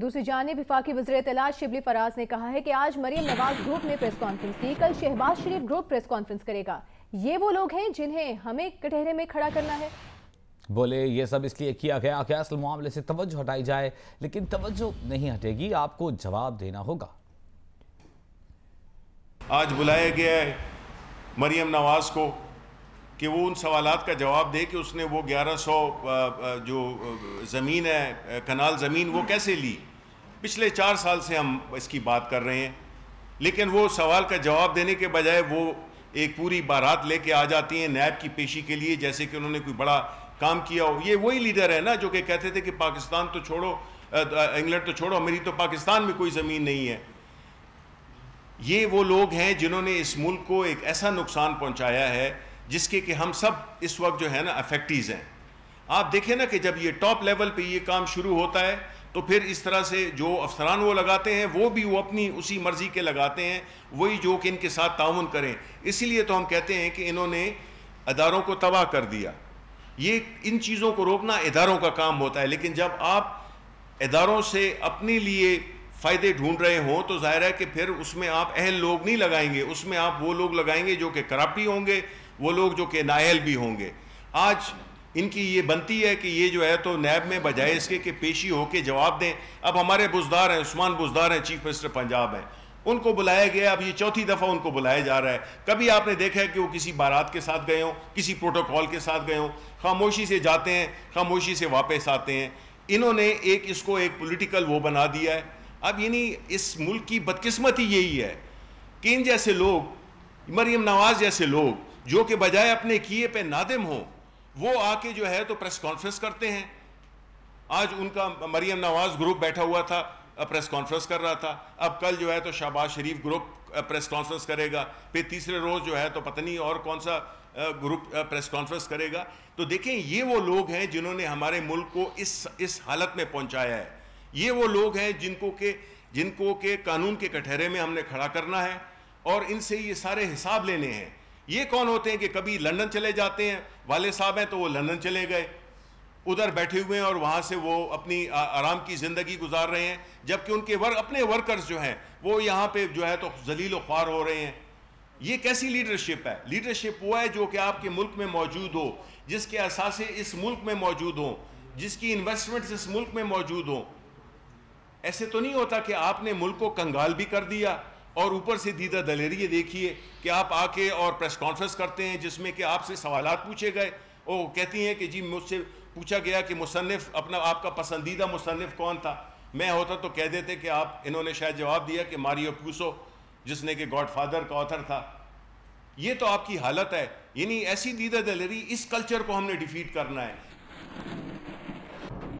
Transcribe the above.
دوسری جانب وفاقی وزیر اطلاعات شبلی فراز نے کہا ہے کہ آج مریم نواز گروپ نے پریس کانفرنس کی، کل شہباز شریف گروپ پریس کانفرنس کرے گا۔ یہ وہ لوگ ہیں جنہیں ہمیں کٹہرے میں کھڑا کرنا ہے۔ بولے یہ سب اس لیے کیا گیا کہ اصل معاملے سے توجہ ہٹائی جائے، لیکن توجہ نہیں ہٹے گی، آپ کو جواب دینا ہوگا۔ آج بلایا گیا ہے مریم نواز کو کہ وہ ان سوالات کا جواب دے کہ اس نے وہ 1100 جو زمین ہے، کنال زمین، وہ کیسے لی۔ پچھلے 4 سال سے ہم اس کی بات کر رہے ہیں، لیکن وہ سوال کا جواب دینے کے بجائے وہ ایک پوری بارات لے کے آ جاتی ہیں نیب کی پیشی کے لیے، جیسے کہ انہوں نے کوئی بڑا کام کیا ہو۔ یہ وہی لیڈر ہے نا جو کہ کہتے تھے کہ پاکستان تو چھوڑو، انگلینڈ تو چھوڑو، میری تو پاکستان میں کوئی زمین نہیں ہے۔ یہ وہ لوگ ہیں جنہوں نے اس ملک کو ایک ایسا نقصان پہنچایا ہے جس کے کہ ہم سب اس وقت جو ہے نا افیکٹیز ہیں۔ آپ دیکھیں نا کہ جب یہ ٹاپ لیول پہ یہ کام شروع ہوتا ہے تو پھر اس طرح سے جو افسران وہ لگاتے ہیں وہ بھی وہ اپنی اسی مرضی کے لگاتے ہیں، وہی جو کہ ان کے ساتھ تعاون کریں۔ اسی لیے تو ہم کہتے ہیں کہ انہوں نے اداروں کو تباہ کر دیا۔ یہ ان چیزوں کو روکنا اداروں کا کام ہوتا ہے، لیکن جب آپ اداروں سے اپنے لیے فائدے ڈھونڈ رہے ہوں تو ظاہر ہے کہ پھر اس میں آپ اہل لوگ نہیں لگائیں گے، اس میں آپ وہ لوگ لگائیں گے جو کہ کرپٹ بھی ہوں گے، وہ لوگ جو کہ نااہل بھی ہوں گے۔ آج ان کی یہ بنتی ہے کہ یہ جو ہے تو نیب میں بجائے اس کے کہ پیشی ہو کے جواب دیں۔ اب ہمارے بزدار ہیں، عثمان بزدار ہیں، چیف منسٹر پنجاب ہیں، ان کو بلایا گیا، اب یہ 4تھی دفعہ ان کو بلایا جا رہا ہے۔ کبھی آپ نے دیکھا ہے کہ وہ کسی بارات کے ساتھ گئے ہوں، کسی پروٹوکول کے ساتھ گئے ہوں؟ خاموشی سے جاتے ہیں، خاموشی سے واپس آتے ہیں۔ انہوں نے اس کو ایک پولیٹیکل وہ بنا دیا ہے۔ اب یعنی اس ملک کی بدقسمتی یہی ہے کہ ان جیسے لوگ، مریم نواز جیسے لوگ جو کہ بجائے اپنے کیے پہ نادم ہوں، وہ آ کے جو ہے تو پریس کانفرنس کرتے ہیں۔ آج ان کا مریم نواز گروپ بیٹھا ہوا تھا، پریس کانفرنس کر رہا تھا۔ اب کل جو ہے تو شہباز شریف گروپ پریس کانفرنس کرے گا، پھر تیسرے روز جو ہے تو پتہ نہیں اور کون سا گروپ پریس کانفرنس کرے گا۔ تو دیکھیں یہ وہ لوگ ہیں جنہوں نے ہمارے ملک کو اس حالت میں پہنچایا ہے۔ یہ وہ لوگ ہیں جن کو کہ قانون کے کٹہرے میں ہم نے کھڑا کرنا ہے اور ان سے یہ سارے حساب لینے ہیں۔ یہ کون ہوتے ہیں کہ کبھی لندن چلے جاتے ہیں، والد صاحب ہیں تو وہ لندن چلے گئے، ادھر بیٹھے ہوئے ہیں اور وہاں سے وہ اپنی آرام کی زندگی گزار رہے ہیں، جبکہ ان کے اپنے ورکرز جو ہیں وہ یہاں پہ جو ہے تو ذلیل و خوار ہو رہے ہیں۔ یہ کیسی لیڈرشپ ہے؟ لیڈرشپ وہ ہے جو کہ آپ کے ملک میں موجود ہو، جس کے اثاثے اس ملک میں موجود ہوں، جس کی انویسٹمنٹس اس ملک میں موجود ہوں۔ ایسے تو نہیں ہوتا کہ آپ نے ملک کو کنگال بھی کر دیا اور اوپر سے دیدہ دلیری دیکھیے کہ آپ آ کے اور پریس کانفرنس کرتے ہیں جس میں کہ آپ سے سوالات پوچھے گئے، وہ کہتی ہیں کہ جی مجھ سے پوچھا گیا کہ مصنف آپ کا پسندیدہ مصنف کون تھا؟ میں ہوتا تو کہہ دیتے کہ انہوں نے شاید جواب دیا کہ ماریو پیوسو، جس نے کہ گاڈ فادر کا آتھر تھا۔ یہ تو آپ کی حالت ہے۔ یعنی ایسی دیدہ دلیری، اس کلچر کو ہم نے ڈیفیٹ کرنا ہے۔